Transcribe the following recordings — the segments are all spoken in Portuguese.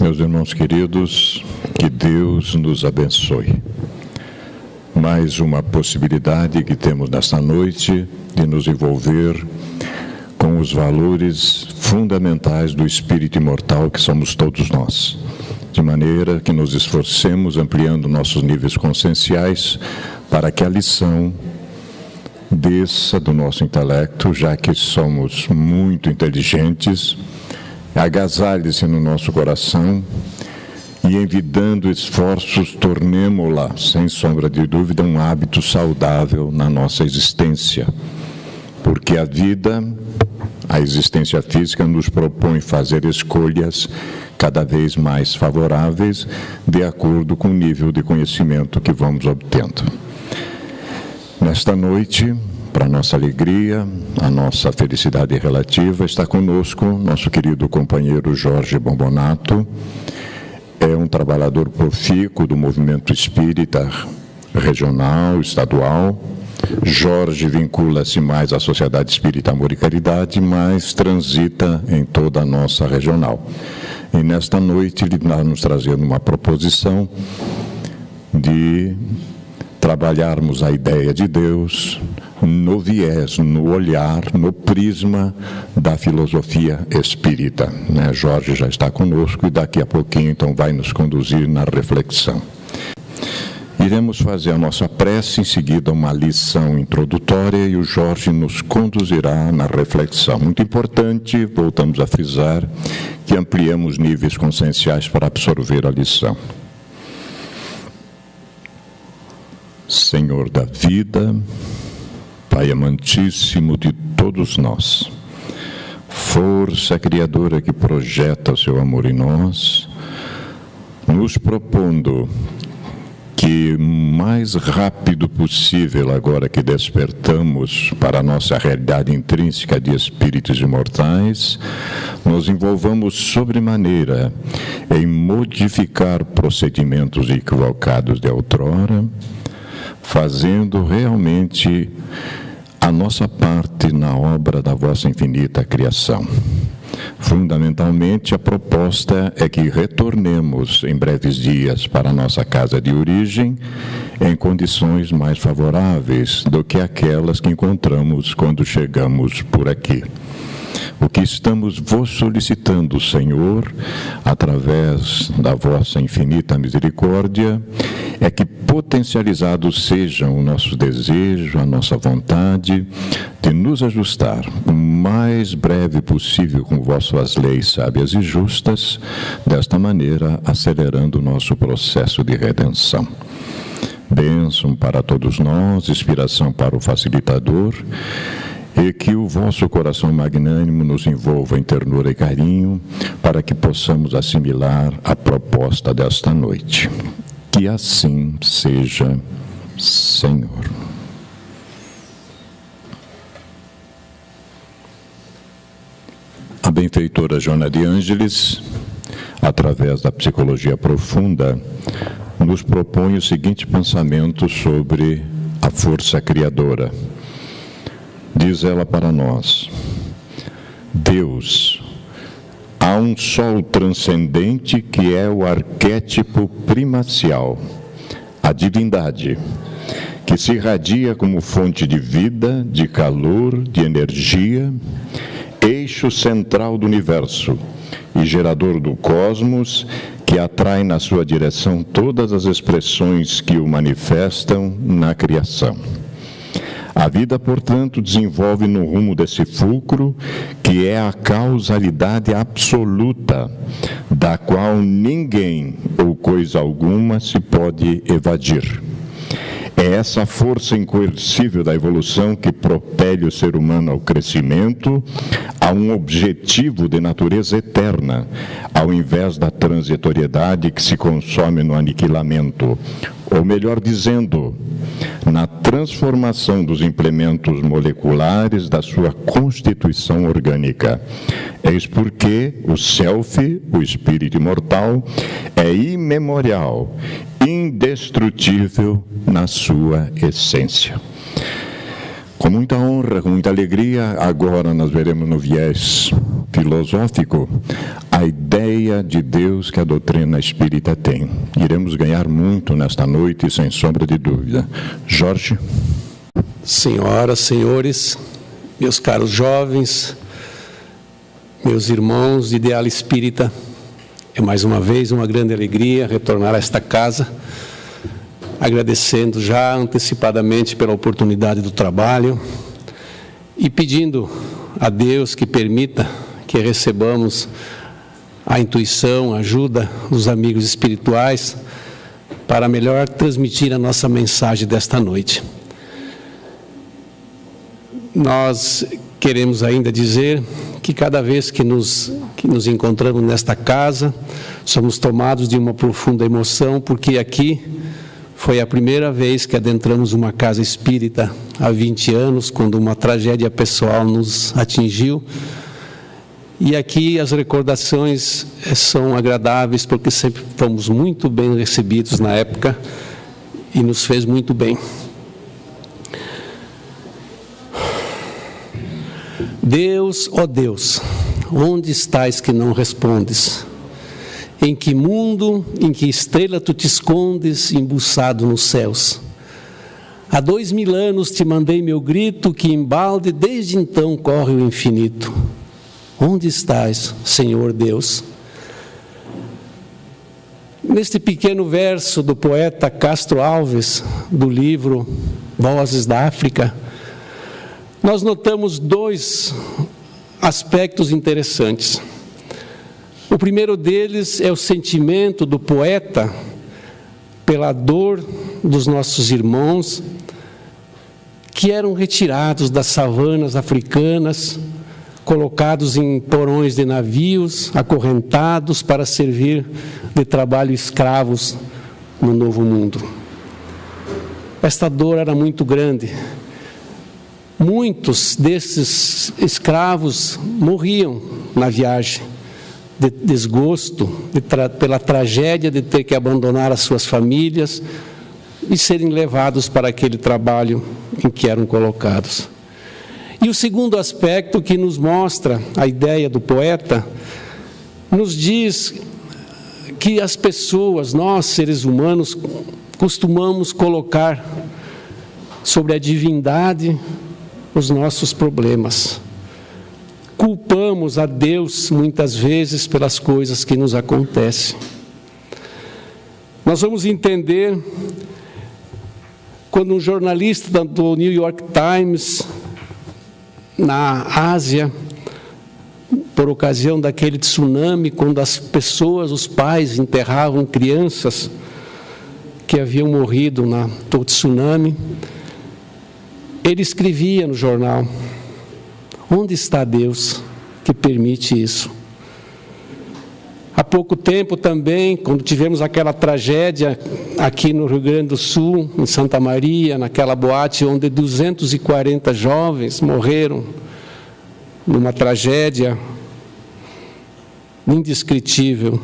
Meus irmãos queridos, que Deus nos abençoe. Mais uma possibilidade que temos nesta noite de nos envolver com os valores fundamentais do espírito imortal que somos todos nós, de maneira que nos esforcemos ampliando nossos níveis conscienciais para que a lição desça do nosso intelecto, já que somos muito inteligentes, agasalhe-se no nosso coração e, envidando esforços, tornemo-la, sem sombra de dúvida, um hábito saudável na nossa existência. Porque a vida, a existência física, nos propõe fazer escolhas cada vez mais favoráveis de acordo com o nível de conhecimento que vamos obtendo. Nesta noite, para nossa alegria, a nossa felicidade relativa, está conosco nosso querido companheiro Jorge Bombonato. É um trabalhador profícuo do movimento espírita regional, estadual. Jorge vincula-se mais à Sociedade Espírita Amor e Caridade, mas transita em toda a nossa regional. E nesta noite ele está nos trazendo uma proposição de trabalharmos a ideia de Deus no viés, no olhar, no prisma da filosofia espírita. Jorge já está conosco e daqui a pouquinho então vai nos conduzir na reflexão. Iremos fazer a nossa prece, em seguida uma lição introdutória e o Jorge nos conduzirá na reflexão. Muito importante, voltamos a frisar, que ampliemos níveis conscienciais para absorver a lição. Senhor da vida, Pai amantíssimo de todos nós, força criadora que projeta o seu amor em nós, nos propondo que mais rápido possível, agora que despertamos para a nossa realidade intrínseca de espíritos imortais, nos envolvamos sobremaneira em modificar procedimentos equivocados de outrora, fazendo realmente a nossa parte na obra da vossa infinita criação. Fundamentalmente, a proposta é que retornemos em breves dias para a nossa casa de origem em condições mais favoráveis do que aquelas que encontramos quando chegamos por aqui. O que estamos vos solicitando, Senhor, através da vossa infinita misericórdia, é que potencializados sejam o nosso desejo, a nossa vontade de nos ajustar o mais breve possível com vossas leis sábias e justas, desta maneira acelerando o nosso processo de redenção. Bênção para todos nós, inspiração para o facilitador, e que o vosso coração magnânimo nos envolva em ternura e carinho, para que possamos assimilar a proposta desta noite. Que assim seja, Senhor. A benfeitora Joana de Ângeles, através da psicologia profunda, nos propõe o seguinte pensamento sobre a força criadora. Diz ela para nós: Deus, há um sol transcendente que é o arquétipo primacial, a divindade, que se irradia como fonte de vida, de calor, de energia, eixo central do universo e gerador do cosmos, que atrai na sua direção todas as expressões que o manifestam na criação. A vida, portanto, desenvolve no rumo desse fulcro, que é a causalidade absoluta, da qual ninguém ou coisa alguma se pode evadir. É essa força incoercível da evolução que propele o ser humano ao crescimento, a um objetivo de natureza eterna, ao invés da transitoriedade que se consome no aniquilamento, ou melhor dizendo, na transformação dos implementos moleculares da sua constituição orgânica. Eis porque o self, o espírito imortal, é imemorial, indestrutível na sua essência. Com muita honra, com muita alegria, agora nós veremos no viés filosófico a ideia de Deus que a doutrina espírita tem. Iremos ganhar muito nesta noite, sem sombra de dúvida. Jorge? Senhoras, senhores, meus caros jovens, meus irmãos de ideal espírita, é mais uma vez uma grande alegria retornar a esta casa, agradecendo já antecipadamente pela oportunidade do trabalho e pedindo a Deus que permita que recebamos a intuição, a ajuda dos amigos espirituais para melhor transmitir a nossa mensagem desta noite. Nós queremos ainda dizer que cada vez que nos encontramos nesta casa, somos tomados de uma profunda emoção, porque aqui foi a primeira vez que adentramos uma casa espírita há 20 anos, quando uma tragédia pessoal nos atingiu. E aqui as recordações são agradáveis, porque sempre fomos muito bem recebidos na época e nos fez muito bem. Deus, ó Deus, onde estás que não respondes? Em que mundo, em que estrela tu te escondes, embuçado nos céus? Há 2000 anos te mandei meu grito, que embalde desde então corre o infinito. Onde estás, Senhor Deus? Neste pequeno verso do poeta Castro Alves, do livro Vozes da África, nós notamos dois aspectos interessantes. O primeiro deles é o sentimento do poeta pela dor dos nossos irmãos que eram retirados das savanas africanas, colocados em porões de navios, acorrentados para servir de trabalho escravos no Novo Mundo. Esta dor era muito grande. Muitos desses escravos morriam na viagem, de desgosto, pela tragédia de ter que abandonar as suas famílias e serem levados para aquele trabalho em que eram colocados. E o segundo aspecto que nos mostra a ideia do poeta, nos diz que as pessoas, nós seres humanos, costumamos colocar sobre a divindade os nossos problemas. Culpamos a Deus muitas vezes pelas coisas que nos acontecem. Nós vamos entender quando um jornalista do New York Times, na Ásia, por ocasião daquele tsunami, quando as pessoas, os pais, enterravam crianças que haviam morrido no tsunami, ele escrevia no jornal: onde está Deus que permite isso? Há pouco tempo também, quando tivemos aquela tragédia aqui no Rio Grande do Sul, em Santa Maria, naquela boate onde 240 jovens morreram, numa tragédia indescritível.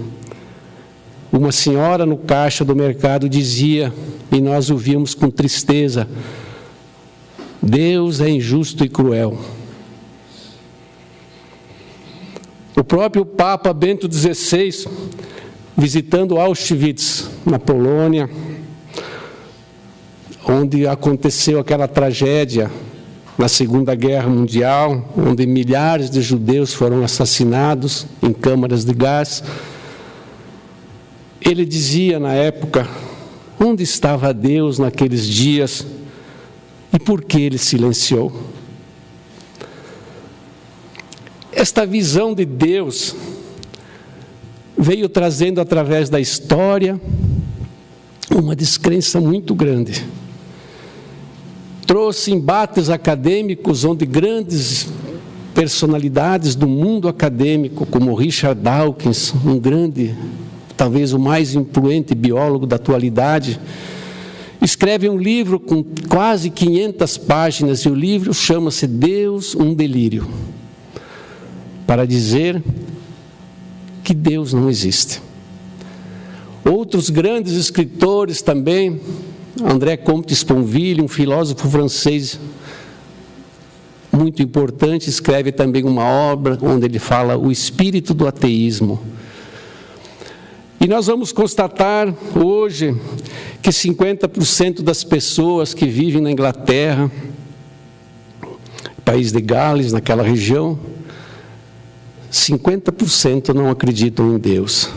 Uma senhora no caixa do mercado dizia, e nós ouvimos com tristeza: Deus é injusto e cruel. O próprio Papa Bento XVI, visitando Auschwitz, na Polônia, onde aconteceu aquela tragédia na Segunda Guerra Mundial, onde milhares de judeus foram assassinados em câmaras de gás, ele dizia na época: onde estava Deus naqueles dias e por que ele silenciou? Esta visão de Deus veio trazendo através da história uma descrença muito grande. Trouxe embates acadêmicos onde grandes personalidades do mundo acadêmico, como Richard Dawkins, um grande, talvez o mais influente biólogo da atualidade, escreve um livro com quase 500 páginas, e o livro chama-se Deus, um Delírio, para dizer que Deus não existe. Outros grandes escritores também, André Comte Sponville, um filósofo francês muito importante, escreve também uma obra onde ele fala o espírito do ateísmo. E nós vamos constatar hoje que 50% das pessoas que vivem na Inglaterra, país de Gales, naquela região, 50% não acreditam em Deus.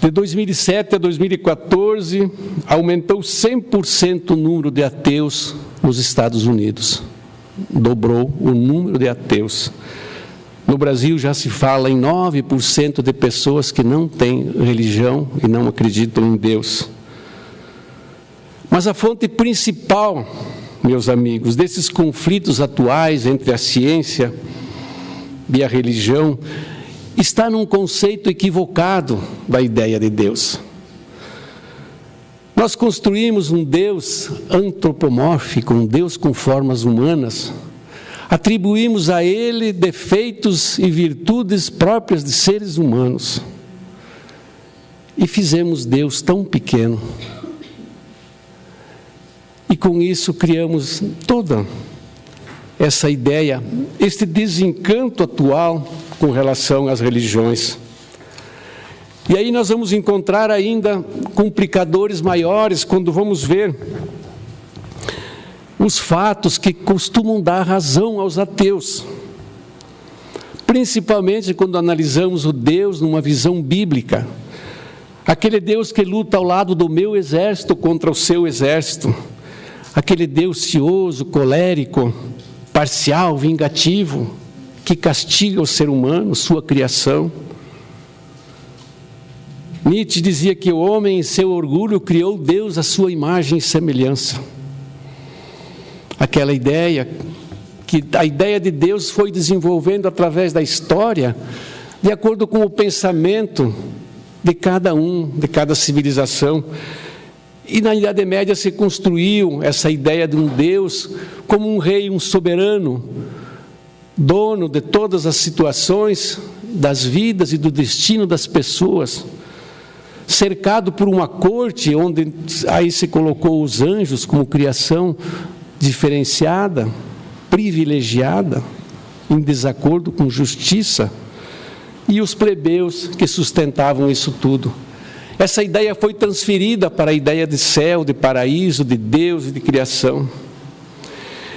De 2007 a 2014, aumentou 100% o número de ateus nos Estados Unidos. Dobrou o número de ateus. No Brasil já se fala em 9% de pessoas que não têm religião e não acreditam em Deus. Mas a fonte principal, meus amigos, desses conflitos atuais entre a ciência e a religião, está num conceito equivocado da ideia de Deus. Nós construímos um Deus antropomórfico, um Deus com formas humanas, atribuímos a Ele defeitos e virtudes próprias de seres humanos, e fizemos Deus tão pequeno. E com isso criamos toda essa ideia, este desencanto atual com relação às religiões. E aí nós vamos encontrar ainda complicadores maiores quando vamos ver os fatos que costumam dar razão aos ateus. Principalmente quando analisamos o Deus numa visão bíblica. Aquele Deus que luta ao lado do meu exército contra o seu exército. Aquele Deus cioso, colérico, parcial, vingativo, que castiga o ser humano, sua criação. Nietzsche dizia que o homem, em seu orgulho, criou Deus à sua imagem e semelhança. Aquela ideia, que a ideia de Deus foi desenvolvendo através da história, de acordo com o pensamento de cada de cada civilização. E na Idade Média se construiu essa ideia de um Deus como um rei, um soberano, dono de todas as situações, das vidas e do destino das pessoas, cercado por uma corte onde aí se colocou os anjos como criação diferenciada, privilegiada, em desacordo com justiça, e os plebeus que sustentavam isso tudo. Essa ideia foi transferida para a ideia de céu, de paraíso, de Deus e de criação.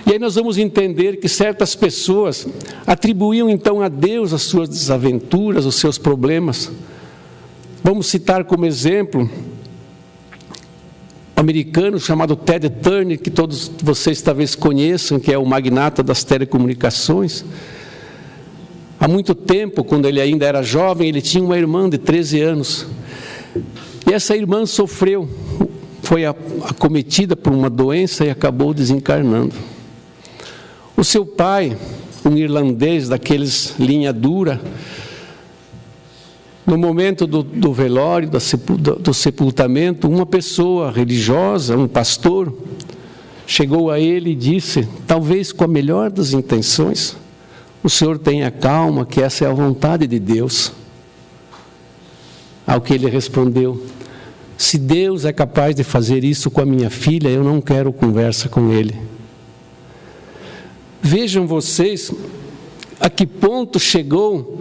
E aí nós vamos entender que certas pessoas atribuíam então a Deus as suas desaventuras, os seus problemas. Vamos citar como exemplo um americano chamado Ted Turner, que todos vocês talvez conheçam, que é o magnata das telecomunicações. Há muito tempo, quando ele ainda era jovem, ele tinha uma irmã de 13 anos. E essa irmã foi acometida por uma doença e acabou desencarnando. O seu pai, um irlandês daqueles linha dura, no momento do velório, do sepultamento, uma pessoa religiosa, um pastor, chegou a ele e disse, talvez com a melhor das intenções, o senhor tenha calma, que essa é a vontade de Deus. Ao que ele respondeu, se Deus é capaz de fazer isso com a minha filha, eu não quero conversa com ele. Vejam vocês a que ponto chegou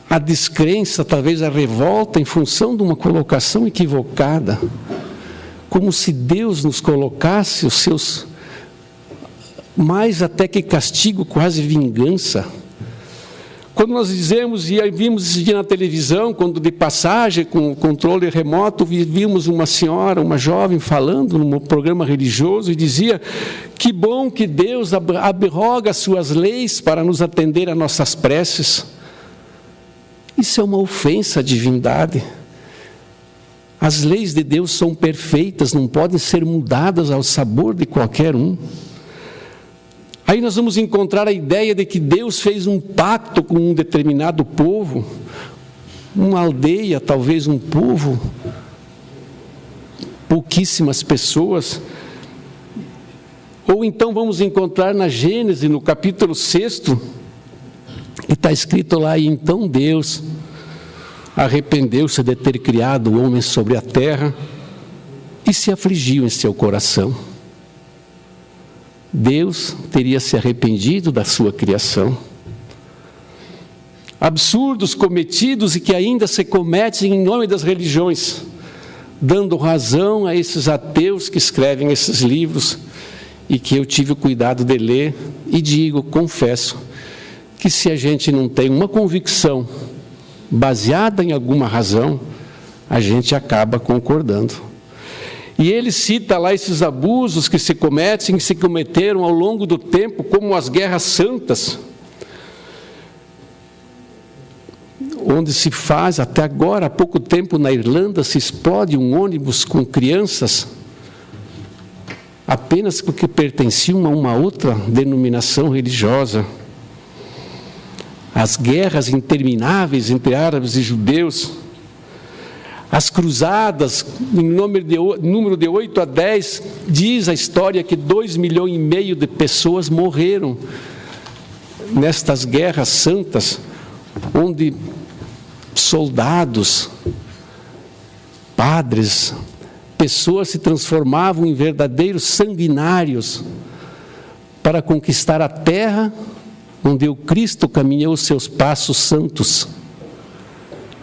a descrença, talvez a revolta, em função de uma colocação equivocada, como se Deus nos colocasse os seus, mais até que castigo, quase vingança. Quando nós dizemos, e vimos esse dia na televisão, quando de passagem, com o controle remoto, vimos uma senhora, uma jovem, falando num programa religioso, e dizia, que bom que Deus abroga as suas leis para nos atender a nossas preces. Isso é uma ofensa à divindade. As leis de Deus são perfeitas, não podem ser mudadas ao sabor de qualquer um. Aí nós vamos encontrar a ideia de que Deus fez um pacto com um determinado povo, uma aldeia, talvez um povo, pouquíssimas pessoas. Ou então vamos encontrar na Gênesis, no capítulo 6, e está escrito lá, e então Deus arrependeu-se de ter criado o homem sobre a terra e se afligiu em seu coração. Deus teria se arrependido da sua criação. Absurdos cometidos e que ainda se cometem em nome das religiões, dando razão a esses ateus que escrevem esses livros e que eu tive o cuidado de ler e digo, confesso, que se a gente não tem uma convicção baseada em alguma razão, a gente acaba concordando. E ele cita lá esses abusos que se cometem, que se cometeram ao longo do tempo, como as guerras santas, onde se faz, até agora, há pouco tempo na Irlanda, se explode um ônibus com crianças, apenas porque pertenciam a uma outra denominação religiosa. As guerras intermináveis entre árabes e judeus, as cruzadas, em número de 8 a 10, diz a história que 2,5 milhões de pessoas morreram nestas guerras santas, onde soldados, padres, pessoas se transformavam em verdadeiros sanguinários para conquistar a terra onde o Cristo caminhou os seus passos santos,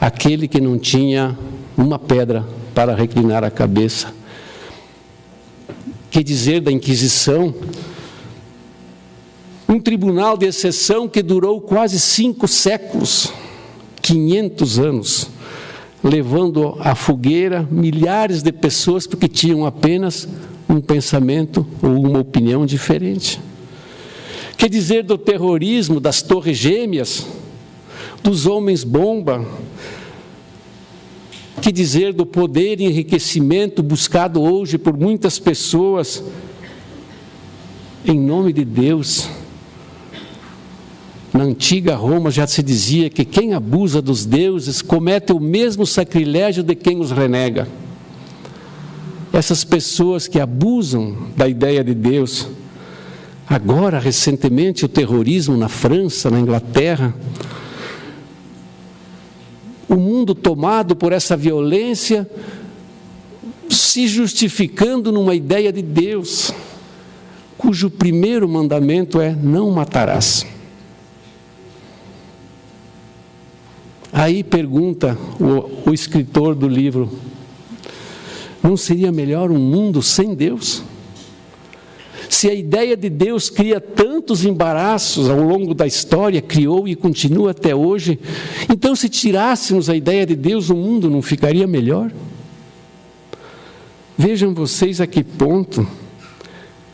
aquele que não tinha uma pedra para reclinar a cabeça. Que dizer da Inquisição? Um tribunal de exceção que durou quase 5 séculos, 500 anos, levando à fogueira milhares de pessoas porque tinham apenas um pensamento ou uma opinião diferente. Que dizer do terrorismo, das torres gêmeas, dos homens-bomba? Que dizer do poder e enriquecimento buscado hoje por muitas pessoas em nome de Deus? Na antiga Roma já se dizia que quem abusa dos deuses comete o mesmo sacrilégio de quem os renega. Essas pessoas que abusam da ideia de Deus. Agora, recentemente, o terrorismo na França, na Inglaterra, o mundo tomado por essa violência, se justificando numa ideia de Deus, cujo primeiro mandamento é: não matarás. Aí pergunta o escritor do livro: não seria melhor um mundo sem Deus? Se a ideia de Deus cria tantos embaraços ao longo da história, criou e continua até hoje, então se tirássemos a ideia de Deus, o mundo não ficaria melhor? Vejam vocês a que ponto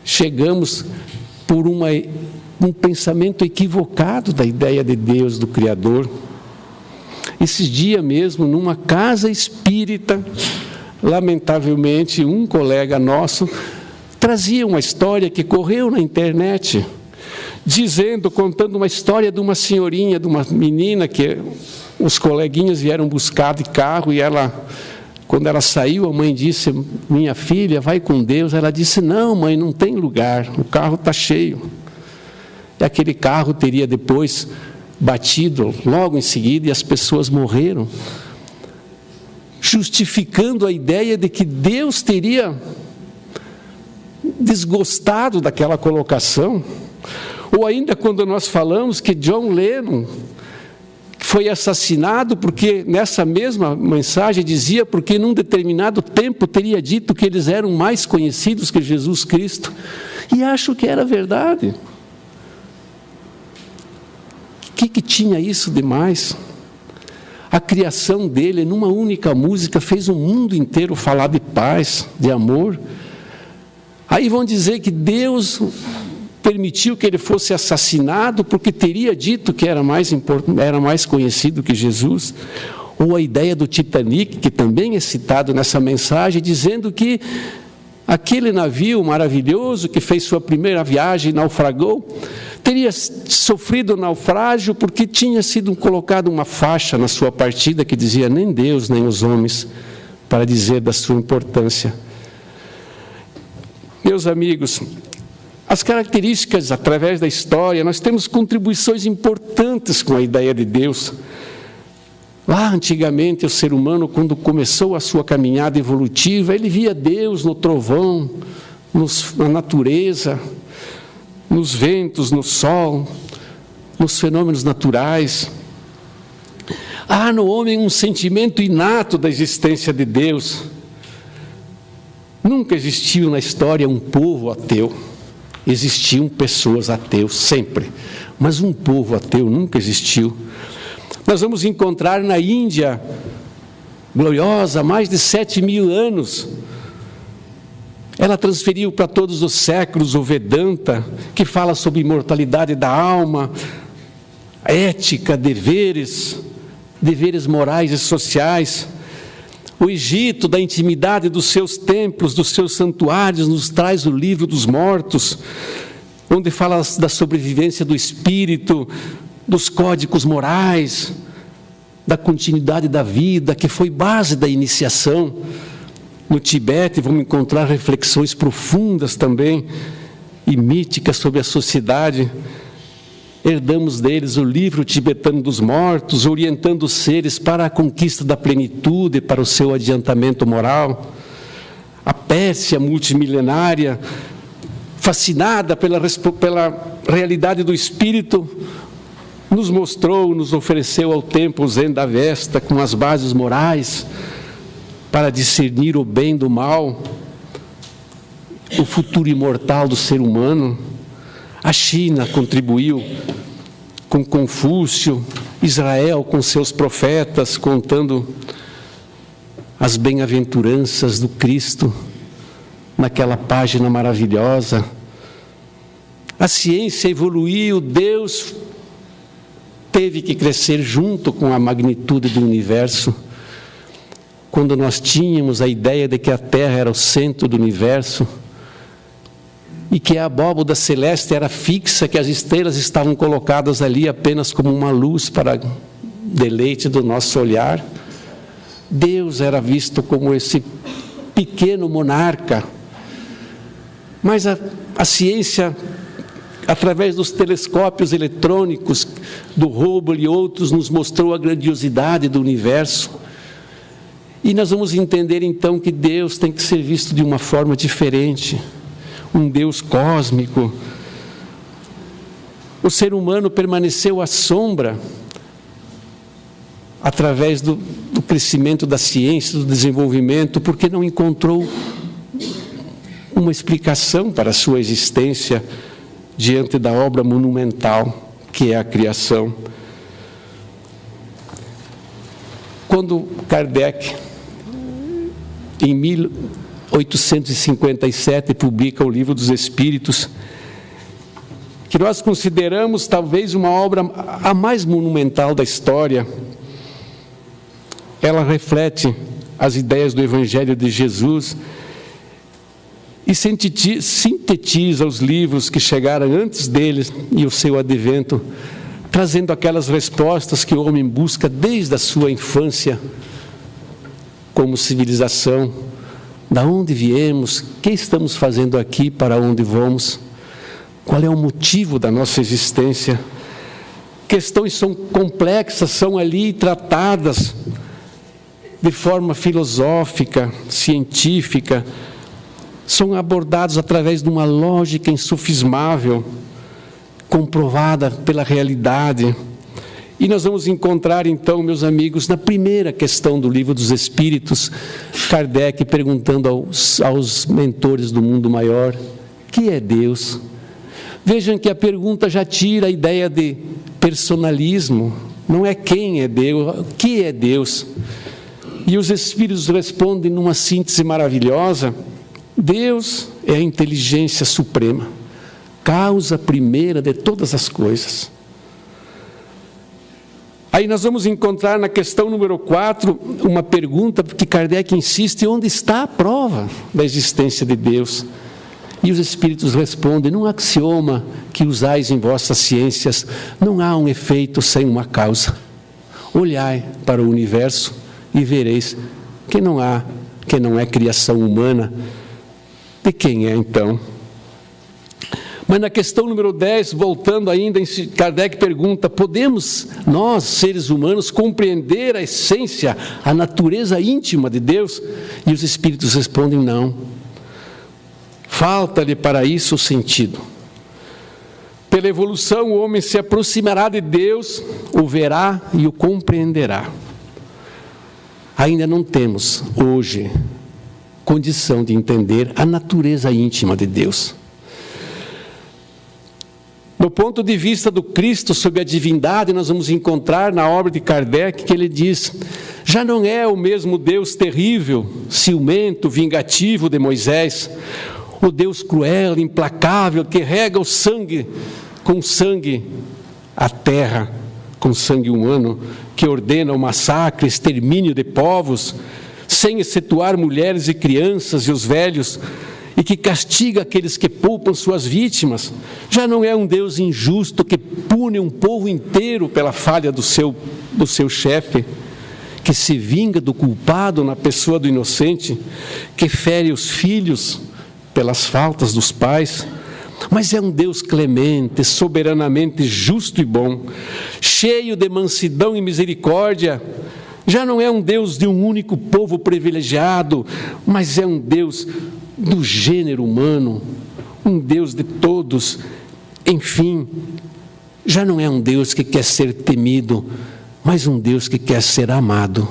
chegamos por um pensamento equivocado da ideia de Deus, do Criador. Esses dias mesmo, numa casa espírita, lamentavelmente, um colega nosso trazia uma história que correu na internet, contando uma história de uma senhorinha, de uma menina que os coleguinhas vieram buscar de carro e ela, quando ela saiu, a mãe disse: minha filha, vai com Deus. Ela disse: não, mãe, não tem lugar, o carro está cheio. E aquele carro teria depois batido logo em seguida e as pessoas morreram, justificando a ideia de que Deus teria desgostado daquela colocação. Ou ainda quando nós falamos que John Lennon foi assassinado porque nessa mesma mensagem dizia porque num determinado tempo teria dito que eles eram mais conhecidos que Jesus Cristo, e acho que era verdade. O que tinha isso de mais? A criação dele, numa única música, fez o mundo inteiro falar de paz, de amor. Aí vão dizer que Deus permitiu que ele fosse assassinado porque teria dito que era mais conhecido que Jesus. Ou a ideia do Titanic, que também é citado nessa mensagem, dizendo que aquele navio maravilhoso que fez sua primeira viagem e naufragou, teria sofrido naufrágio porque tinha sido colocada uma faixa na sua partida que dizia: nem Deus, nem os homens, para dizer da sua importância. Meus amigos, as características através da história, nós temos contribuições importantes com a ideia de Deus. Lá antigamente o ser humano, quando começou a sua caminhada evolutiva, ele via Deus no trovão, na natureza, nos ventos, no sol, nos fenômenos naturais. Há no homem um sentimento inato da existência de Deus. Nunca existiu na história um povo ateu. Existiam pessoas ateus, sempre. Mas um povo ateu nunca existiu. Nós vamos encontrar na Índia, gloriosa, há mais de 7.000 anos, ela transferiu para todos os séculos o Vedanta, que fala sobre imortalidade da alma, ética, deveres morais e sociais. O Egito, da intimidade dos seus templos, dos seus santuários, nos traz o livro dos mortos, onde fala da sobrevivência do espírito, dos códigos morais, da continuidade da vida, que foi base da iniciação. No Tibete vamos encontrar reflexões profundas também e míticas sobre a sociedade. Herdamos deles o livro tibetano dos mortos, orientando os seres para a conquista da plenitude, para o seu adiantamento moral. A Pérsia multimilenária, fascinada pela realidade do espírito, nos mostrou, nos ofereceu ao templo Zen da Vesta, com as bases morais, para discernir o bem do mal, o futuro imortal do ser humano. A China contribuiu com Confúcio, Israel com seus profetas, contando as bem-aventuranças do Cristo, naquela página maravilhosa. A ciência evoluiu, Deus teve que crescer junto com a magnitude do universo. Quando nós tínhamos a ideia de que a Terra era o centro do universo e que a abóbada celeste era fixa, que as estrelas estavam colocadas ali apenas como uma luz para deleite do nosso olhar, Deus era visto como esse pequeno monarca. Mas a ciência, através dos telescópios eletrônicos, do Hubble e outros, nos mostrou a grandiosidade do universo. E nós vamos entender então que Deus tem que ser visto de uma forma diferente, um Deus cósmico. O ser humano permaneceu à sombra, através do crescimento da ciência, do desenvolvimento, porque não encontrou uma explicação para a sua existência diante da obra monumental que é a criação. Quando Kardec, em 1857, publica o Livro dos Espíritos, que nós consideramos talvez uma obra a mais monumental da história, ela reflete as ideias do Evangelho de Jesus e sintetiza os livros que chegaram antes deles e o seu advento, trazendo aquelas respostas que o homem busca desde a sua infância como civilização. Da onde viemos? O que estamos fazendo aqui? Para onde vamos? Qual é o motivo da nossa existência? Questões são complexas, são ali tratadas de forma filosófica, científica, são abordados através de uma lógica insofismável, comprovada pela realidade. E nós vamos encontrar então, meus amigos, na primeira questão do Livro dos Espíritos, Kardec perguntando aos mentores do mundo maior: que é Deus? Vejam que a pergunta já tira a ideia de personalismo, não é quem é Deus, o que é Deus? E os Espíritos respondem numa síntese maravilhosa: Deus é a inteligência suprema, causa primeira de todas as coisas. Aí nós vamos encontrar na questão número 4 uma pergunta, porque Kardec insiste: onde está a prova da existência de Deus? E os Espíritos respondem: num axioma que usais em vossas ciências, não há um efeito sem uma causa. Olhai para o universo e vereis que não é criação humana. De quem é então? Mas na questão número 10, voltando ainda, Kardec pergunta: podemos nós, seres humanos, compreender a essência, a natureza íntima de Deus? E os Espíritos respondem: não. Falta-lhe para isso o sentido. Pela evolução, o homem se aproximará de Deus, o verá e o compreenderá. Ainda não temos, hoje, condição de entender a natureza íntima de Deus. Do ponto de vista do Cristo sobre a divindade, nós vamos encontrar na obra de Kardec que ele diz: já não é o mesmo Deus terrível, ciumento, vingativo de Moisés, o Deus cruel, implacável, que rega o sangue com sangue a terra, com sangue humano, que ordena o massacre, extermínio de povos, sem excetuar mulheres e crianças e os velhos, e que castiga aqueles que poupam suas vítimas. Já não é um Deus injusto que pune um povo inteiro pela falha do seu chefe, que se vinga do culpado na pessoa do inocente, que fere os filhos pelas faltas dos pais, mas é um Deus clemente, soberanamente justo e bom, cheio de mansidão e misericórdia. Já não é um Deus de um único povo privilegiado, mas é um Deus do gênero humano, um Deus de todos. Enfim, já não é um Deus que quer ser temido, mas um Deus que quer ser amado.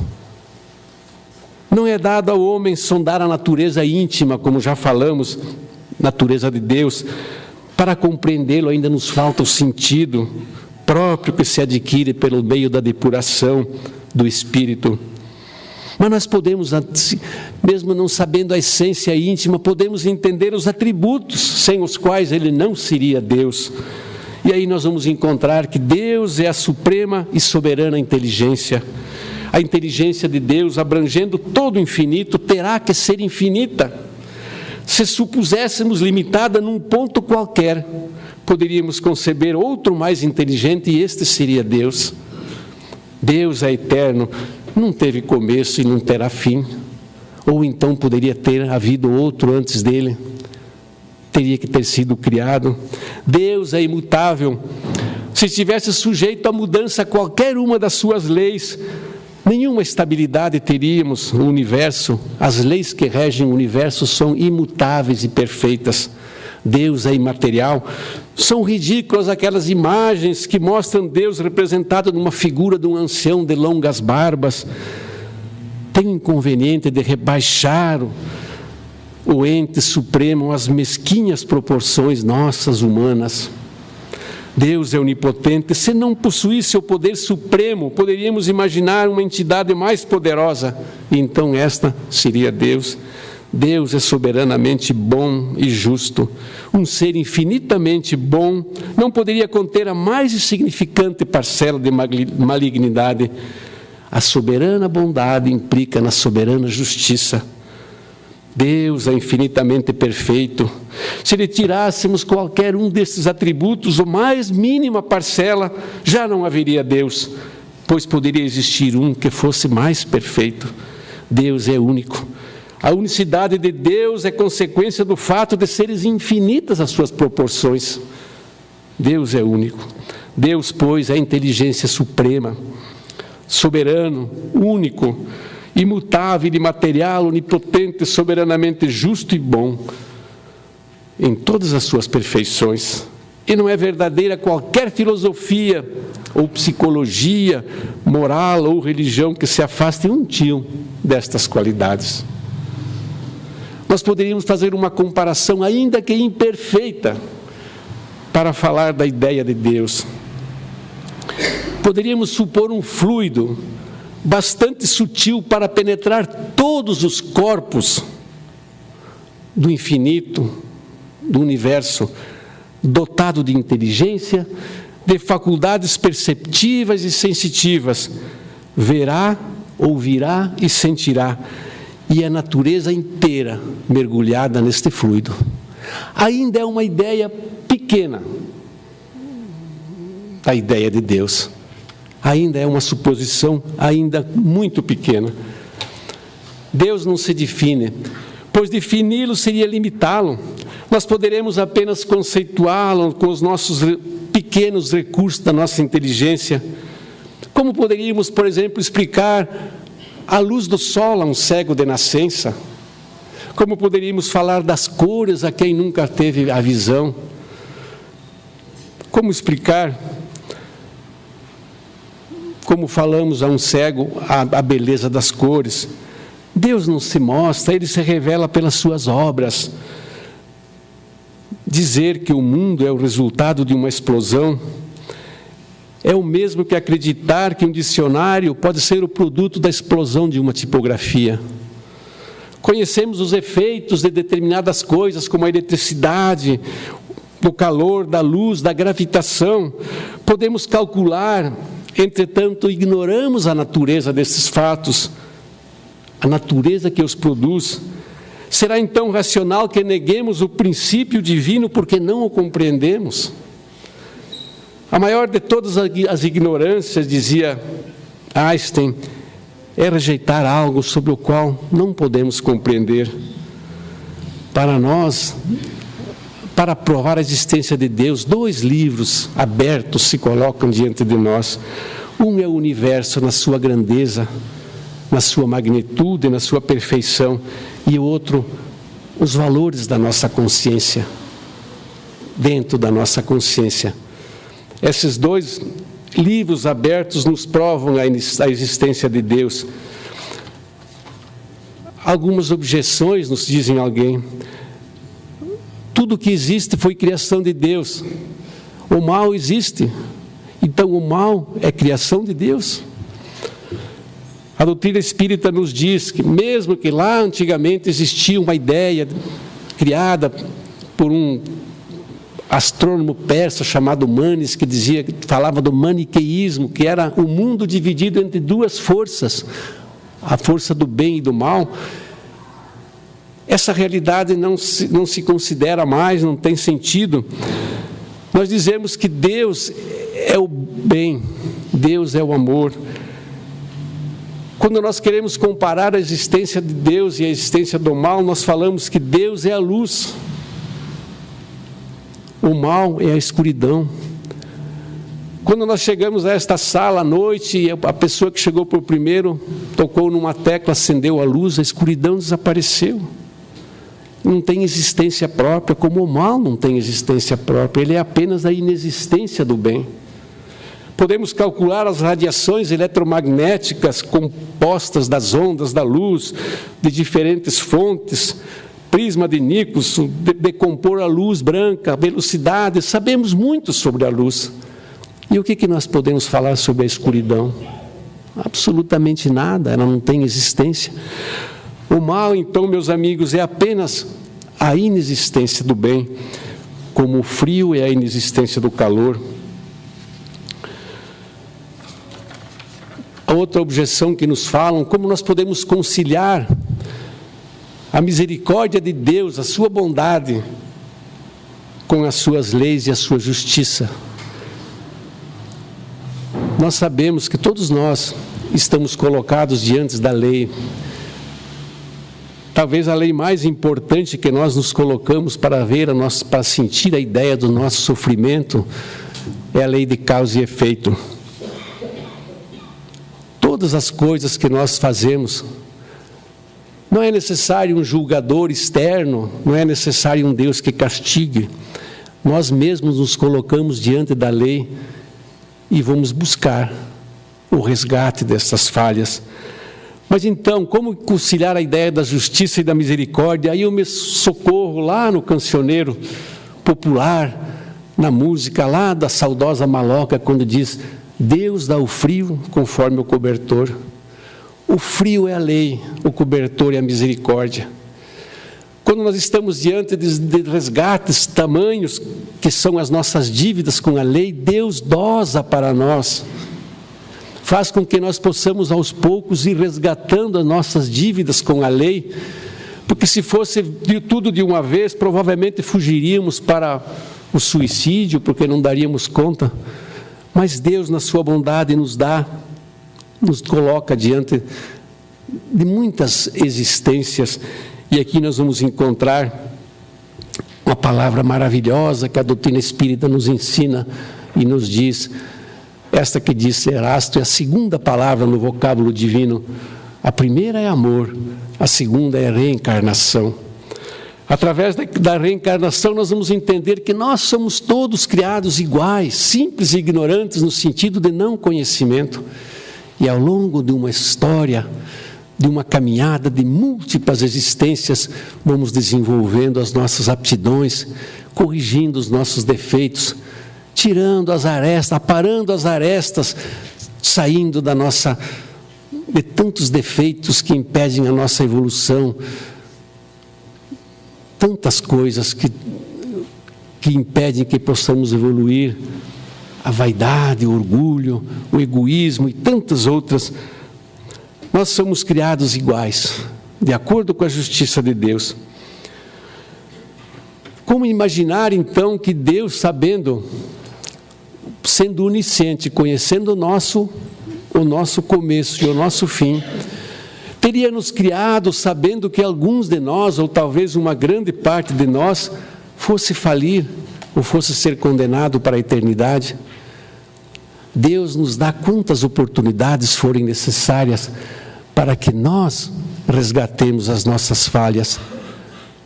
Não é dado ao homem sondar a natureza íntima, como já falamos, natureza de Deus. Para compreendê-lo ainda nos falta o sentido próprio que se adquire pelo meio da depuração do Espírito. Mas nós podemos, mesmo não sabendo a essência íntima, podemos entender os atributos sem os quais ele não seria Deus. E aí nós vamos encontrar que Deus é a suprema e soberana inteligência. A inteligência de Deus, abrangendo todo o infinito, terá que ser infinita. Se supuséssemos limitada num ponto qualquer, poderíamos conceber outro mais inteligente e este seria Deus. Deus é eterno, não teve começo e não terá fim. Ou então poderia ter havido outro antes dele, teria que ter sido criado. Deus é imutável. Se estivesse sujeito a mudança qualquer uma das suas leis, nenhuma estabilidade teríamos no universo. As leis que regem o universo são imutáveis e perfeitas. Deus é imaterial. São ridículas aquelas imagens que mostram Deus representado numa figura de um ancião de longas barbas. Tem o inconveniente de rebaixar o ente supremo às mesquinhas proporções nossas humanas. Deus é onipotente. Se não possuísse o poder supremo, poderíamos imaginar uma entidade mais poderosa. E então esta seria Deus. Deus é soberanamente bom e justo. Um ser infinitamente bom não poderia conter a mais insignificante parcela de malignidade. A soberana bondade implica na soberana justiça. Deus é infinitamente perfeito. Se lhe tirássemos qualquer um desses atributos, ou mais mínima parcela, já não haveria Deus, pois poderia existir um que fosse mais perfeito. Deus é único. A unicidade de Deus é consequência do fato de seres infinitas as suas proporções. Deus é único. Deus, pois, é a inteligência suprema, soberano, único, imutável, imaterial, onipotente, soberanamente justo e bom, em todas as suas perfeições. E não é verdadeira qualquer filosofia, ou psicologia, moral ou religião que se afaste um tio destas qualidades. Nós poderíamos fazer uma comparação, ainda que imperfeita, para falar da ideia de Deus. Poderíamos supor um fluido bastante sutil para penetrar todos os corpos do infinito, do universo, dotado de inteligência, de faculdades perceptivas e sensitivas. Verá, ouvirá e sentirá. E a natureza inteira mergulhada neste fluido. Ainda é uma ideia pequena da ideia de Deus. Ainda é uma suposição ainda muito pequena. Deus não se define, pois defini-lo seria limitá-lo. Nós poderemos apenas conceituá-lo com os nossos pequenos recursos da nossa inteligência. Como poderíamos, por exemplo, explicar a luz do sol a um cego de nascença? Como poderíamos falar das cores a quem nunca teve a visão? Como explicar, como falamos a um cego, a beleza das cores? Deus não se mostra, Ele se revela pelas suas obras. Dizer que o mundo é o resultado de uma explosão é o mesmo que acreditar que um dicionário pode ser o produto da explosão de uma tipografia. Conhecemos os efeitos de determinadas coisas, como a eletricidade, o calor, da luz, da gravitação. Podemos calcular, entretanto, ignoramos a natureza desses fatos, a natureza que os produz. Será então racional que neguemos o princípio divino porque não o compreendemos? A maior de todas as ignorâncias, dizia Einstein, é rejeitar algo sobre o qual não podemos compreender. Para nós, para provar a existência de Deus, 2 livros abertos se colocam diante de nós. Um é o universo na sua grandeza, na sua magnitude, na sua perfeição, e o outro, os valores da nossa consciência, dentro da nossa consciência. Esses 2 livros abertos nos provam a existência de Deus. Algumas objeções, nos dizem alguém. Tudo que existe foi criação de Deus. O mal existe. Então o mal é criação de Deus. A doutrina espírita nos diz que mesmo que lá antigamente existia uma ideia criada por um astrônomo persa chamado Manes, que falava do maniqueísmo, que era o mundo dividido entre 2 forças, a força do bem e do mal. Essa realidade não se considera mais, não tem sentido. Nós dizemos que Deus é o bem, Deus é o amor. Quando nós queremos comparar a existência de Deus e a existência do mal, nós falamos que Deus é a luz. O mal é a escuridão. Quando nós chegamos a esta sala à noite, a pessoa que chegou por primeiro tocou numa tecla, acendeu a luz, a escuridão desapareceu. Não tem existência própria, como o mal não tem existência própria, ele é apenas a inexistência do bem. Podemos calcular as radiações eletromagnéticas compostas das ondas da luz, de diferentes fontes, prisma de Nicholson, decompor a luz branca, a velocidade, sabemos muito sobre a luz. E o que nós podemos falar sobre a escuridão? Absolutamente nada, ela não tem existência. O mal, então, meus amigos, é apenas a inexistência do bem, como o frio é a inexistência do calor. A outra objeção que nos falam, como nós podemos conciliar a misericórdia de Deus, a sua bondade, com as suas leis e a sua justiça. Nós sabemos que todos nós estamos colocados diante da lei. Talvez a lei mais importante que nós nos colocamos para para sentir a ideia do nosso sofrimento, é a lei de causa e efeito. Todas as coisas que nós fazemos, não é necessário um julgador externo, não é necessário um Deus que castigue. Nós mesmos nos colocamos diante da lei e vamos buscar o resgate dessas falhas. Mas então, como conciliar a ideia da justiça e da misericórdia? Aí eu me socorro lá no cancioneiro popular, na música lá da saudosa Maloca, quando diz: Deus dá o frio conforme o cobertor. O frio é a lei, o cobertor é a misericórdia. Quando nós estamos diante de resgates tamanhos, que são as nossas dívidas com a lei, Deus dosa para nós. Faz com que nós possamos aos poucos ir resgatando as nossas dívidas com a lei, porque se fosse tudo de uma vez, provavelmente fugiríamos para o suicídio, porque não daríamos conta. Mas Deus, na sua bondade, nos coloca diante de muitas existências, e aqui nós vamos encontrar uma palavra maravilhosa que a doutrina espírita nos ensina e nos diz. Esta que diz Erasto é a segunda palavra no vocábulo divino. A primeira é amor, a segunda é reencarnação. Através da reencarnação, nós vamos entender que nós somos todos criados iguais, simples e ignorantes no sentido de não conhecimento. E ao longo de uma história, de uma caminhada de múltiplas existências, vamos desenvolvendo as nossas aptidões, corrigindo os nossos defeitos, tirando as arestas, aparando as arestas, saindo de tantos defeitos que impedem a nossa evolução, tantas coisas que impedem que possamos evoluir, a vaidade, o orgulho, o egoísmo e tantas outras. Nós somos criados iguais, de acordo com a justiça de Deus. Como imaginar então que Deus, sendo onisciente, conhecendo o nosso começo e o nosso fim, teria nos criado sabendo que alguns de nós, ou talvez uma grande parte de nós, fosse falir ou fosse ser condenado para a eternidade? Deus nos dá quantas oportunidades forem necessárias para que nós resgatemos as nossas falhas.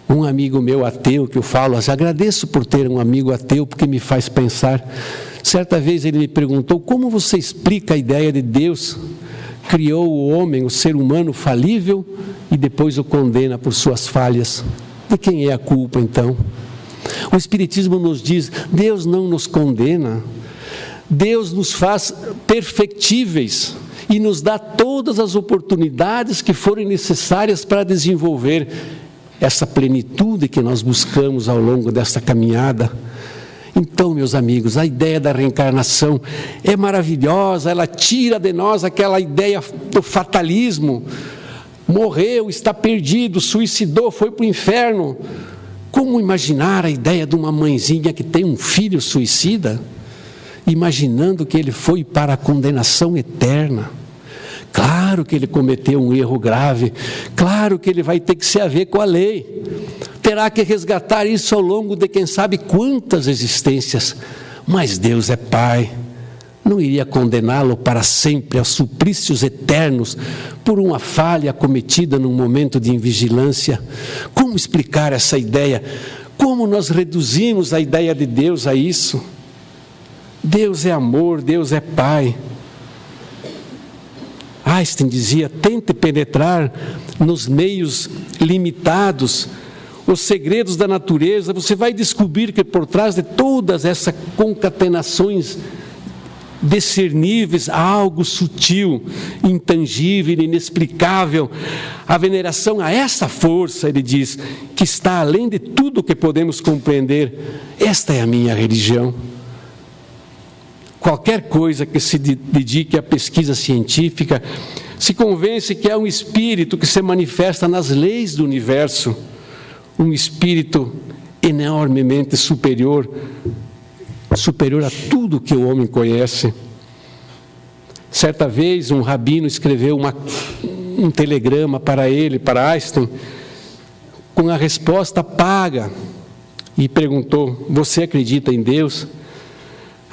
Um amigo meu ateu, que eu falo, agradeço por ter um amigo ateu, porque me faz pensar. Certa vez ele me perguntou: como você explica a ideia de Deus criou o homem, o ser humano falível, e depois o condena por suas falhas? De quem é a culpa então? O Espiritismo nos diz: Deus não nos condena, Deus nos faz perfectíveis e nos dá todas as oportunidades que forem necessárias para desenvolver essa plenitude que nós buscamos ao longo desta caminhada. Então, meus amigos, a ideia da reencarnação é maravilhosa, ela tira de nós aquela ideia do fatalismo. Morreu, está perdido, suicidou, foi para o inferno. Como imaginar a ideia de uma mãezinha que tem um filho suicida, imaginando que ele foi para a condenação eterna? Claro que ele cometeu um erro grave, claro que ele vai ter que se haver com a lei, terá que resgatar isso ao longo de quem sabe quantas existências, mas Deus é Pai, não iria condená-lo para sempre aos suplícios eternos por uma falha cometida num momento de invigilância. Como explicar essa ideia? Como nós reduzimos a ideia de Deus a isso? Deus é amor, Deus é Pai. Einstein dizia: tente penetrar nos meios limitados, os segredos da natureza, você vai descobrir que por trás de todas essas concatenações discerníveis há algo sutil, intangível, inexplicável. A veneração a essa força, ele diz, que está além de tudo que podemos compreender. Esta é a minha religião. Qualquer coisa que se dedique à pesquisa científica se convence que é um espírito que se manifesta nas leis do universo, um espírito enormemente superior a tudo que o homem conhece. Certa vez um rabino escreveu um telegrama para ele, para Einstein, com a resposta paga, e perguntou: você acredita em Deus?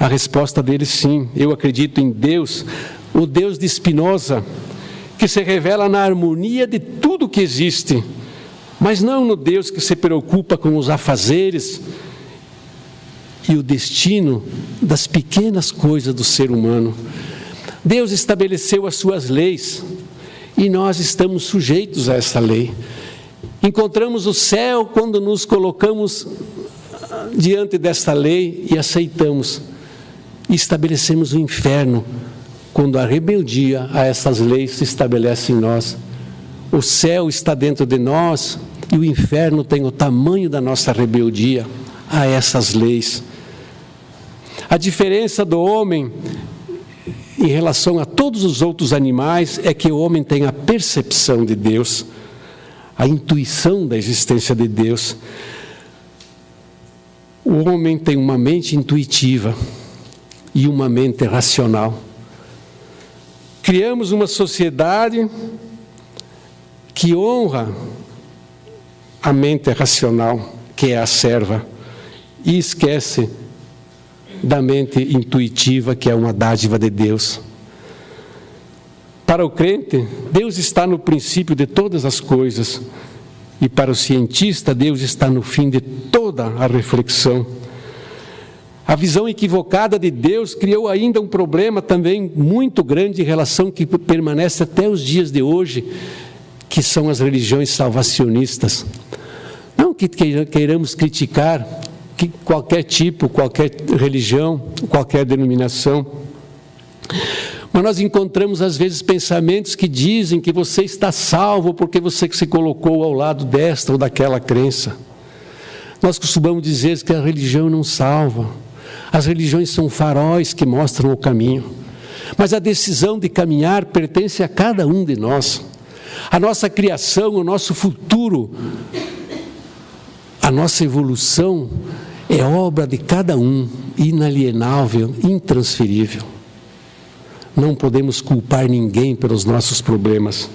A resposta dele: sim, eu acredito em Deus, o Deus de Spinoza, que se revela na harmonia de tudo que existe, mas não no Deus que se preocupa com os afazeres e o destino das pequenas coisas do ser humano. Deus estabeleceu as suas leis e nós estamos sujeitos a essa lei. Encontramos o céu quando nos colocamos diante desta lei e aceitamos. E estabelecemos o inferno quando a rebeldia a essas leis se estabelece em nós. O céu está dentro de nós e o inferno tem o tamanho da nossa rebeldia a essas leis. A diferença do homem em relação a todos os outros animais é que o homem tem a percepção de Deus, a intuição da existência de Deus. O homem tem uma mente intuitiva e uma mente racional. Criamos uma sociedade que honra a mente racional, que é a serva, e esquece da mente intuitiva, que é uma dádiva de Deus. Para o crente, Deus está no princípio de todas as coisas, E para o cientista, Deus está no fim de toda a reflexão. A visão equivocada de Deus criou ainda um problema também muito grande em relação que permanece até os dias de hoje, que são as religiões salvacionistas. Não que queiramos criticar que qualquer tipo, qualquer religião, qualquer denominação, mas nós encontramos às vezes pensamentos que dizem que você está salvo porque você se colocou ao lado desta ou daquela crença. Nós costumamos dizer que a religião não salva. As religiões são faróis que mostram o caminho. Mas a decisão de caminhar pertence a cada um de nós. A nossa criação, o nosso futuro, a nossa evolução é obra de cada um, inalienável, intransferível. Não podemos culpar ninguém pelos nossos problemas.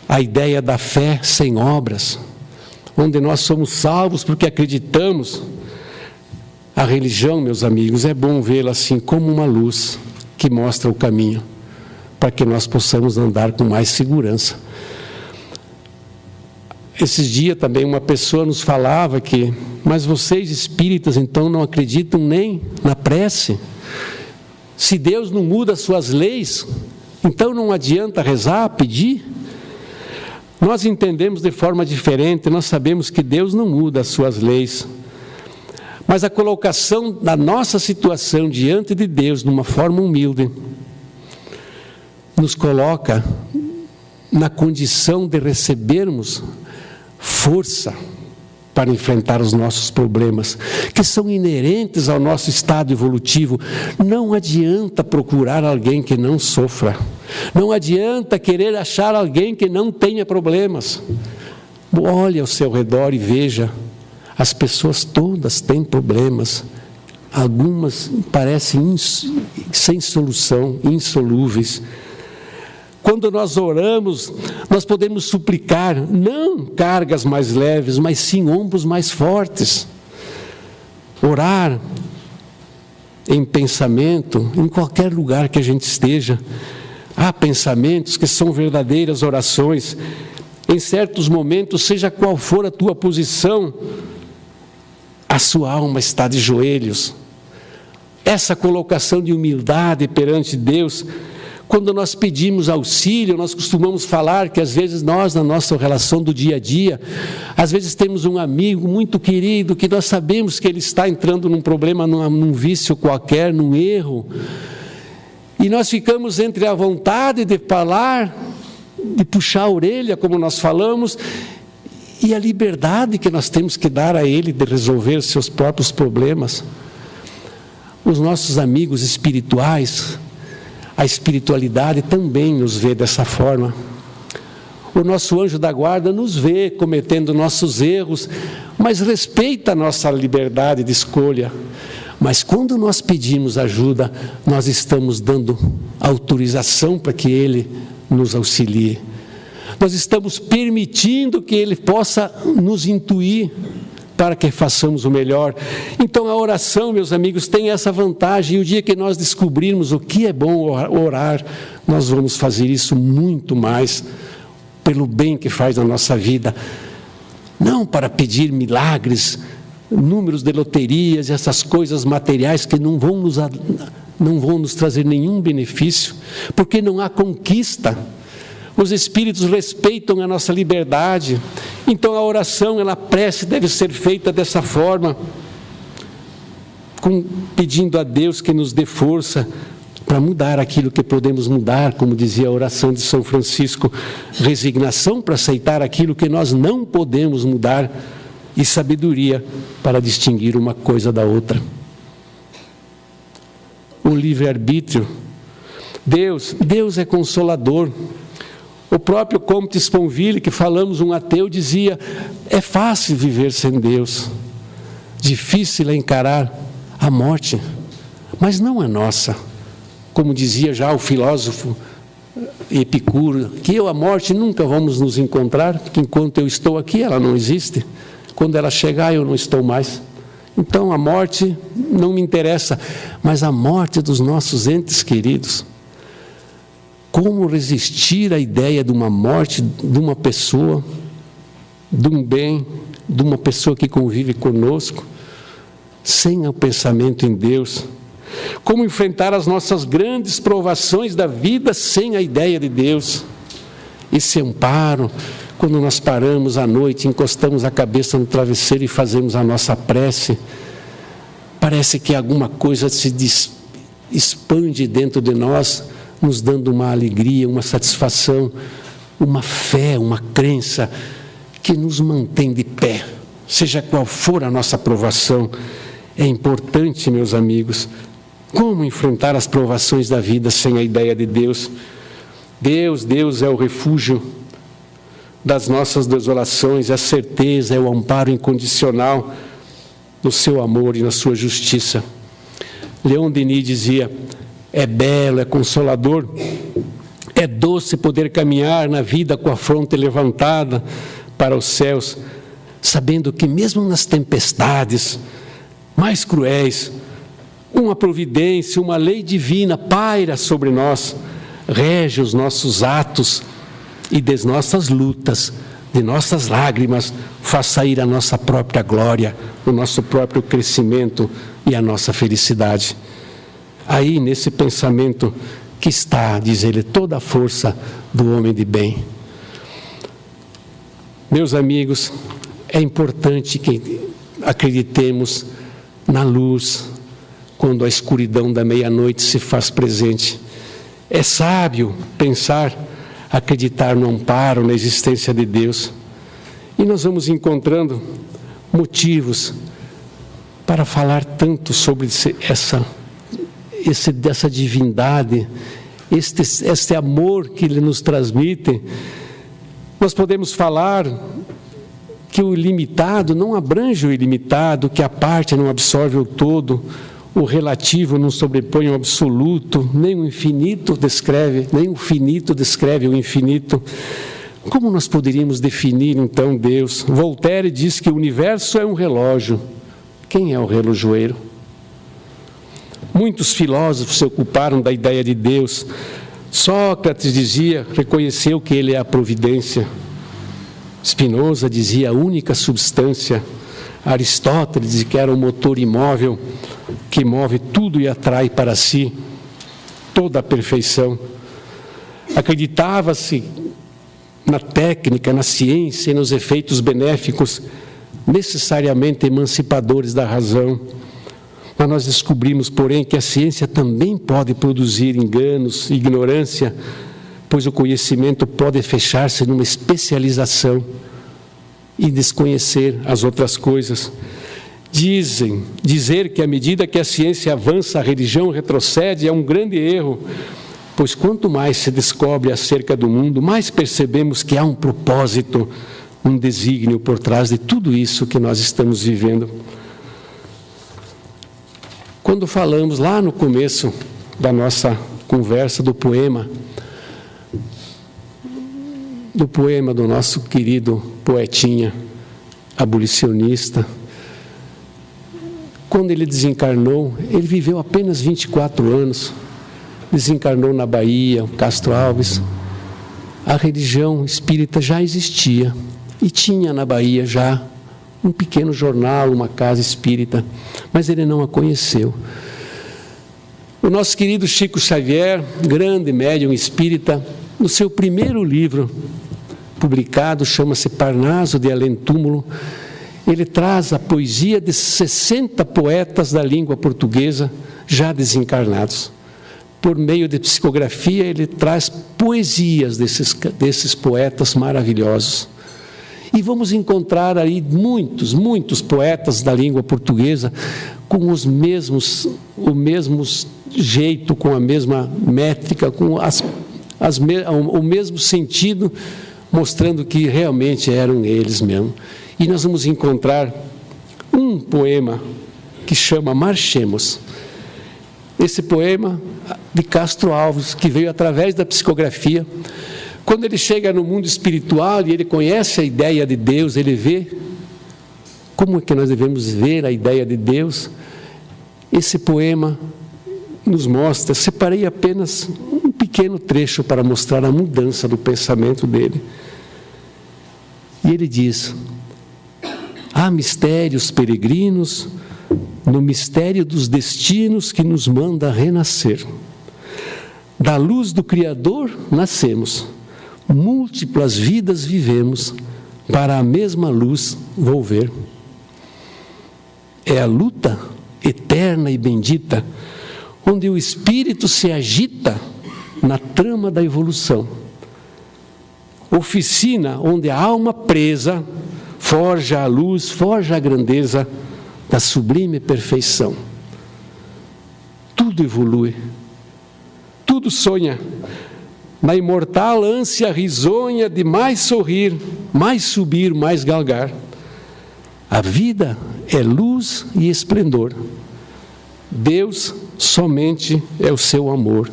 A ideia da fé sem obras, onde nós somos salvos porque acreditamos. A religião, meus amigos, é bom vê-la assim como uma luz que mostra o caminho, para que nós possamos andar com mais segurança. Esses dias também uma pessoa nos falava que, mas vocês espíritas então não acreditam nem na prece? Se Deus não muda as suas leis, então não adianta rezar, pedir? Nós entendemos de forma diferente, nós sabemos que Deus não muda as suas leis. Mas a colocação da nossa situação diante de Deus, de uma forma humilde, nos coloca na condição de recebermos força para enfrentar os nossos problemas, que são inerentes ao nosso estado evolutivo. Não adianta procurar alguém que não sofra. Não adianta querer achar alguém que não tenha problemas. Olhe ao seu redor e veja. As pessoas todas têm problemas. Algumas parecem sem solução, insolúveis. Quando nós oramos, nós podemos suplicar, não cargas mais leves, mas sim ombros mais fortes. Orar em pensamento, em qualquer lugar que a gente esteja. Há pensamentos que são verdadeiras orações. Em certos momentos, seja qual for a tua posição, a sua alma está de joelhos. Essa colocação de humildade perante Deus, quando nós pedimos auxílio, nós costumamos falar que às vezes nós, na nossa relação do dia a dia, às vezes temos um amigo muito querido, que nós sabemos que ele está entrando num problema, num vício qualquer, num erro, e nós ficamos entre a vontade de falar, de puxar a orelha, como nós falamos, e a liberdade que nós temos que dar a ele de resolver seus próprios problemas. Os nossos amigos espirituais, a espiritualidade também nos vê dessa forma. O nosso anjo da guarda nos vê cometendo nossos erros, mas respeita a nossa liberdade de escolha. Mas quando nós pedimos ajuda, nós estamos dando autorização para que ele nos auxilie. Nós estamos permitindo que ele possa nos intuir para que façamos o melhor. Então a oração, meus amigos, tem essa vantagem, e o dia que nós descobrirmos o que é bom orar, nós vamos fazer isso muito mais, pelo bem que faz na nossa vida, não para pedir milagres, números de loterias, essas coisas materiais que não vão nos trazer nenhum benefício, porque não há conquista. Os espíritos respeitam a nossa liberdade. Então a oração, a prece deve ser feita dessa forma, pedindo a Deus que nos dê força para mudar aquilo que podemos mudar, como dizia a oração de São Francisco, resignação para aceitar aquilo que nós não podemos mudar e sabedoria para distinguir uma coisa da outra. O livre-arbítrio. Deus é consolador. O próprio Comte Sponville, que falamos, um ateu, dizia: é fácil viver sem Deus, difícil é encarar a morte, mas não a nossa. Como dizia já o filósofo Epicuro, que a morte nunca vamos nos encontrar, porque enquanto eu estou aqui, ela não existe. Quando ela chegar, eu não estou mais. Então a morte não me interessa, mas a morte dos nossos entes queridos. Como resistir à ideia de uma morte de uma pessoa de um bem, de uma pessoa que convive conosco, sem o pensamento em Deus? Como enfrentar as nossas grandes provações da vida sem a ideia de Deus? Esse amparo, quando nós paramos à noite, encostamos a cabeça no travesseiro e fazemos a nossa prece, parece que alguma coisa se expande dentro de nós, nos dando uma alegria, uma satisfação, uma fé, uma crença que nos mantém de pé, seja qual for a nossa provação. É importante, meus amigos, como enfrentar as provações da vida sem a ideia de Deus? Deus é o refúgio das nossas desolações, é a certeza, é o amparo incondicional do seu amor e na sua justiça. Leon Denis dizia: é belo, é consolador, é doce poder caminhar na vida com a fronte levantada para os céus, sabendo que mesmo nas tempestades mais cruéis, uma providência, uma lei divina paira sobre nós, rege os nossos atos e das nossas lutas, de nossas lágrimas, faz sair a nossa própria glória, o nosso próprio crescimento e a nossa felicidade. Aí, nesse pensamento que está, diz ele, toda a força do homem de bem. Meus amigos, é importante que acreditemos na luz, quando a escuridão da meia-noite se faz presente. É sábio pensar, acreditar no amparo, na existência de Deus. E nós vamos encontrando motivos para falar tanto sobre dessa divindade, este amor que Ele nos transmite. Nós podemos falar que o ilimitado não abrange o ilimitado, que a parte não absorve o todo, o relativo não sobrepõe o absoluto, nem o finito descreve o infinito. Como nós poderíamos definir então Deus? Voltaire diz que o universo é um relógio. Quem é o relojoeiro? Muitos filósofos se ocuparam da ideia de Deus. Sócrates reconheceu que ele é a providência. Spinoza dizia a única substância. Aristóteles dizia que era o motor imóvel que move tudo e atrai para si toda a perfeição. Acreditava-se na técnica, na ciência e nos efeitos benéficos necessariamente emancipadores da razão. Mas nós descobrimos, porém, que a ciência também pode produzir enganos, ignorância, pois o conhecimento pode fechar-se numa especialização e desconhecer as outras coisas. Dizer que à medida que a ciência avança, a religião retrocede é um grande erro, pois quanto mais se descobre acerca do mundo, mais percebemos que há um propósito, um desígnio por trás de tudo isso que nós estamos vivendo. Quando falamos lá no começo da nossa conversa do poema do nosso querido poetinha, abolicionista, quando ele desencarnou, ele viveu apenas 24 anos, desencarnou na Bahia, Castro Alves. A religião espírita já existia e tinha na Bahia já um pequeno jornal, uma casa espírita, mas ele não a conheceu. O nosso querido Chico Xavier, grande médium espírita, no seu primeiro livro publicado, chama-se Parnaso de Além Túmulo, ele traz a poesia de 60 poetas da língua portuguesa já desencarnados. Por meio de psicografia, ele traz poesias desses poetas maravilhosos. E vamos encontrar aí muitos poetas da língua portuguesa com o mesmo jeito, com a mesma métrica, com o mesmo sentido, mostrando que realmente eram eles mesmo. E nós vamos encontrar um poema que chama Marchemos. Esse poema de Castro Alves, que veio através da psicografia. Quando ele chega no mundo espiritual e ele conhece a ideia de Deus, ele vê como é que nós devemos ver a ideia de Deus. Esse poema nos mostra, separei apenas um pequeno trecho para mostrar a mudança do pensamento dele. E ele diz: há mistérios peregrinos no mistério dos destinos que nos manda renascer. Da luz do Criador nascemos, múltiplas vidas vivemos, para a mesma luz volver. É a luta eterna e bendita, onde o espírito se agita na trama da evolução. Oficina onde a alma presa forja a luz, forja a grandeza da sublime perfeição. Tudo evolui, tudo sonha, na imortal ânsia risonha de mais sorrir, mais subir, mais galgar. A vida é luz e esplendor. Deus somente é o seu amor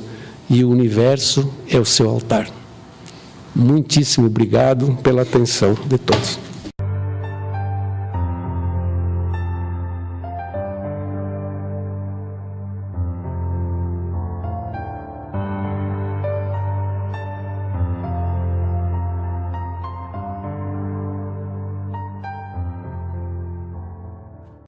e o universo é o seu altar. Muitíssimo obrigado pela atenção de todos.